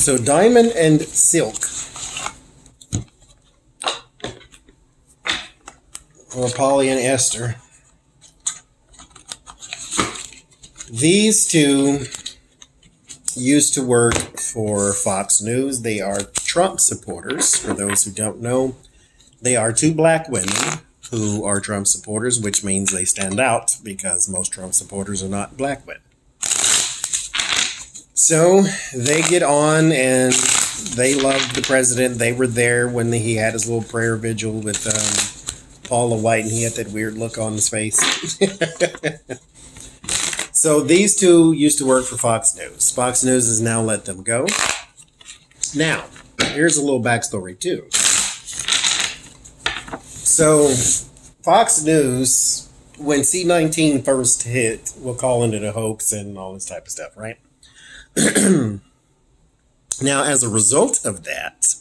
So Diamond and Silk, or Polly and Esther, these two used to work for Fox News. They are Trump supporters. For those who don't know, they are two black women who are Trump supporters, which means they stand out because most Trump supporters are not black women. So they get on and they love the president. They were there when he had his little prayer vigil with Paula White, and he had that weird look on his face. So these two used to work for Fox News. Fox News has now let them go. Now, here's a little backstory too. So Fox News, when C-19 first hit, we're calling it a hoax and all this type of stuff, right? Now, as a result of that,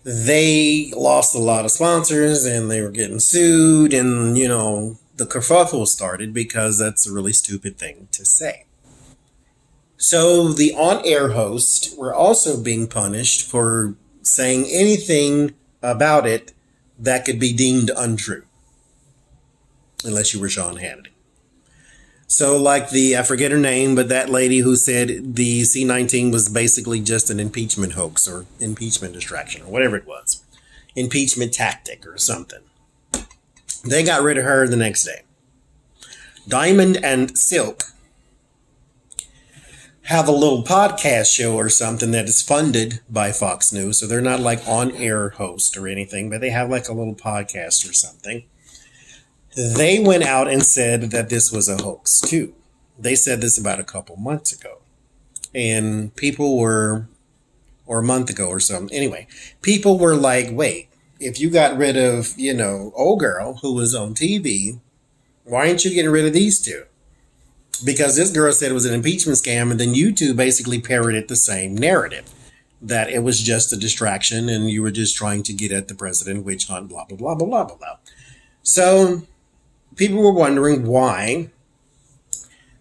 they lost a lot of sponsors and they were getting sued, and, you know, the kerfuffle started because that's a really stupid thing to say. So the on-air hosts were also being punished for saying anything about it that could be deemed untrue, unless you were Sean Hannity. So like I forget her name, but that lady who said the C-19 was basically just an impeachment hoax or impeachment distraction or whatever it was, impeachment tactic or something. They got rid of her the next day. Diamond and Silk have a little podcast show or something that is funded by Fox News. So they're not like on-air host or anything, but they have like a little podcast or something. They went out and said that this was a hoax too. They said this about a couple months ago. And people were, or a month ago or something. Anyway, people were like, wait, if you got rid of, you know, old girl who was on TV, why aren't you getting rid of these two? Because this girl said it was an impeachment scam, and then you two basically parroted the same narrative, that it was just a distraction and you were just trying to get at the president, witch hunt, blah, blah, blah, blah, blah, blah, blah. So people were wondering why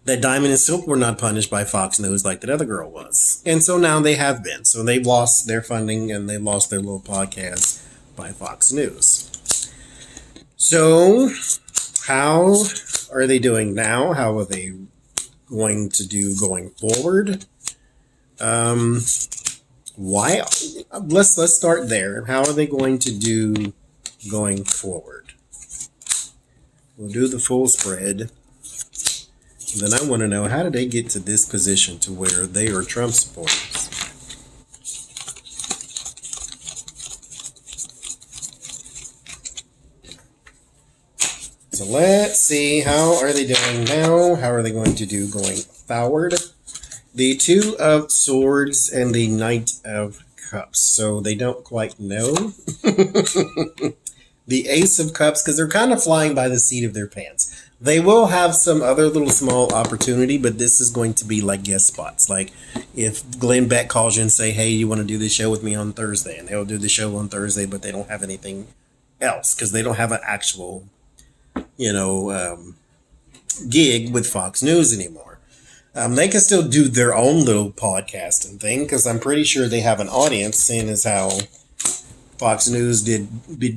that Diamond and Silk were not punished by Fox News like that other girl was. And so now they have been. So they've lost their funding and they lost their little podcast by Fox News. So how are they doing now? How are they going to do going forward? Why? Let's start there. How are they going to do going forward? We'll do the full spread. Then I want to know, how did they get to this position to where they are Trump supporters? So let's see, how are they doing now? How are they going to do going forward? The Two of Swords and the Knight of Cups. So they don't quite know. The Ace of Cups, because they're kind of flying by the seat of their pants. They will have some other little small opportunity, but this is going to be like guest spots. Like if Glenn Beck calls you and say, hey, you want to do this show with me on Thursday? And they'll do the show on Thursday, but they don't have anything else because they don't have an actual, gig with Fox News anymore. They can still do their own little podcasting thing because I'm pretty sure they have an audience, seeing as how Fox News did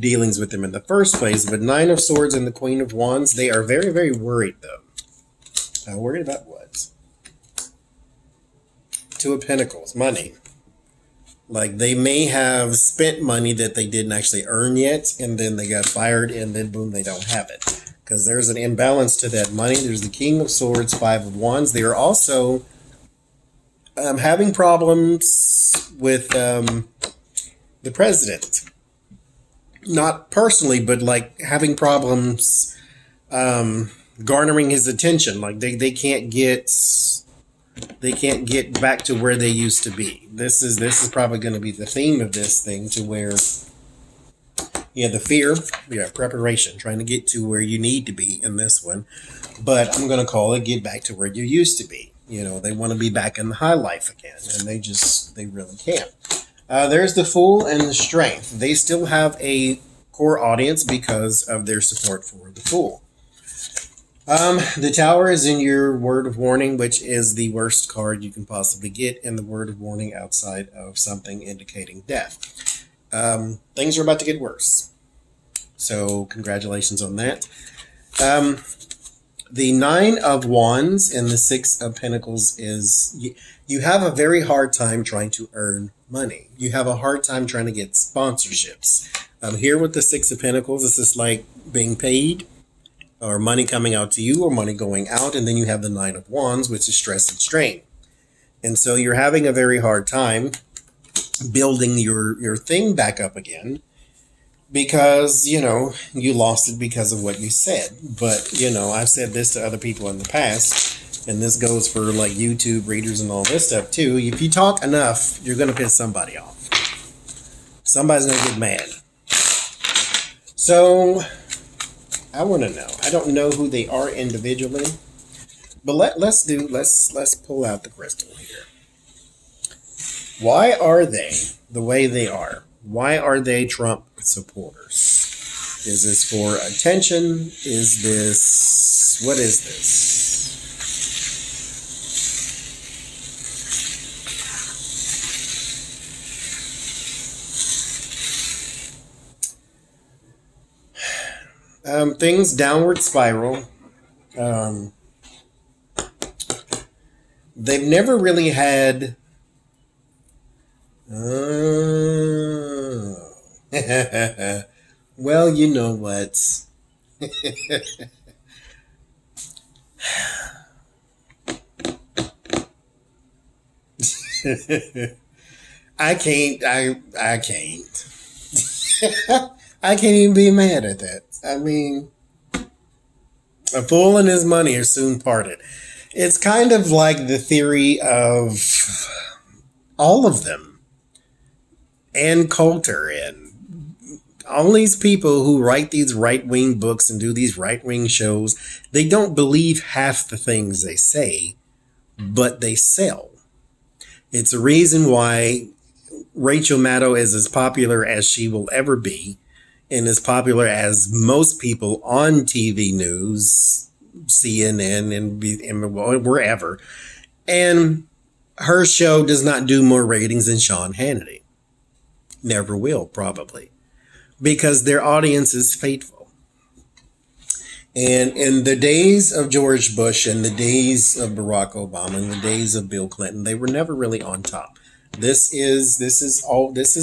dealings with them in the first place. But Nine of Swords and the Queen of Wands, they are very, very worried, though. Worried about what? Two of Pentacles, money. Like they may have spent money that they didn't actually earn yet, and then they got fired, and then boom, they don't have it. Because there's an imbalance to that money. There's the King of Swords, Five of Wands. They are also having problems with the president. Not personally, but like having problems garnering his attention. Like they can't get back to where they used to be. This is probably going to be the theme of this thing, to where the fear, preparation, trying to get to where you need to be in this one. But I'm going to call it get back to where you used to be. They want to be back in the high life again, and they really can't. There's the Fool and the Strength. They still have a core audience because of their support for the Fool. The Tower is in your Word of Warning, which is the worst card you can possibly get in the Word of Warning outside of something indicating death. Things are about to get worse. So, congratulations on that. Um, the Nine of Wands and the Six of Pentacles is you have a very hard time trying to earn money. You have a hard time trying to get sponsorships. Here with the Six of Pentacles, this is like being paid or money coming out to you or money going out. And then you have the Nine of Wands, which is stress and strain. And so you're having a very hard time building your thing back up again because, you lost it because of what you said. But, I've said this to other people in the past, and this goes for like YouTube readers and all this stuff too. If you talk enough, you're going to piss somebody off. Somebody's going to get mad. So I want to know. I don't know who they are individually, but let's pull out the crystal here. Why are they the way they are? Why are they Trump supporters? Is this for attention? What is this? Things downward spiral. They've never really had. Well, you know what? I can't. I can't. I can't even be mad at that. I mean, a fool and his money are soon parted. It's kind of like the theory of all of them, and Coulter, and all these people who write these right-wing books and do these right-wing shows. They don't believe half the things they say, but they sell. It's a reason why Rachel Maddow is as popular as she will ever be, and as popular as most people on TV news, CNN, and wherever. And her show does not do more ratings than Sean Hannity. Never will, probably. Because their audience is faithful. And in the days of George Bush and the days of Barack Obama and the days of Bill Clinton, they were never really on top. This is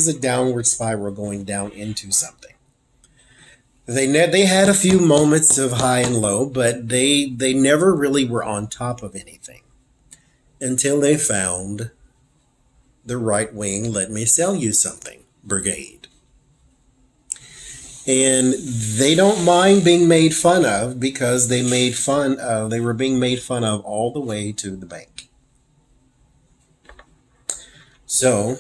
a downward spiral going down into something. They had a few moments of high and low, but they never really were on top of anything until they found the right wing let me sell you something brigade. And they don't mind being made fun of because they were being made fun of all the way to the bank. So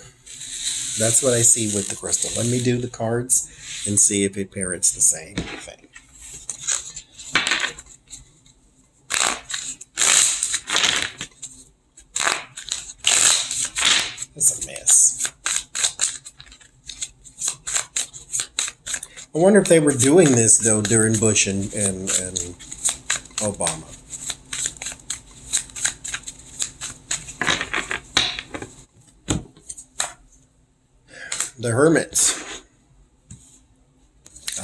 that's what I see with the crystal. Let me do the cards and see if it parrots the same thing. It's a mess. I wonder if they were doing this though during Bush and Obama. The Hermit.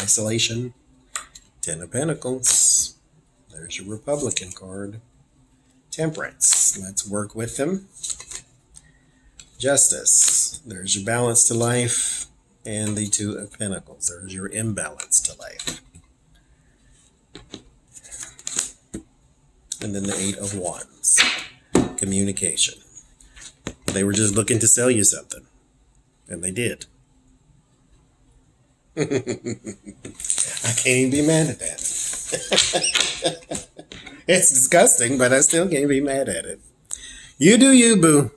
Isolation. Ten of Pentacles. There's your Republican card. Temperance. Let's work with them. Justice. There's your balance to life. And the Two of Pentacles. There's your imbalance to life. And then the Eight of Wands. Communication. They were just looking to sell you something. And they did. I can't even be mad at that. It's disgusting, but I still can't be mad at it. You do you, boo.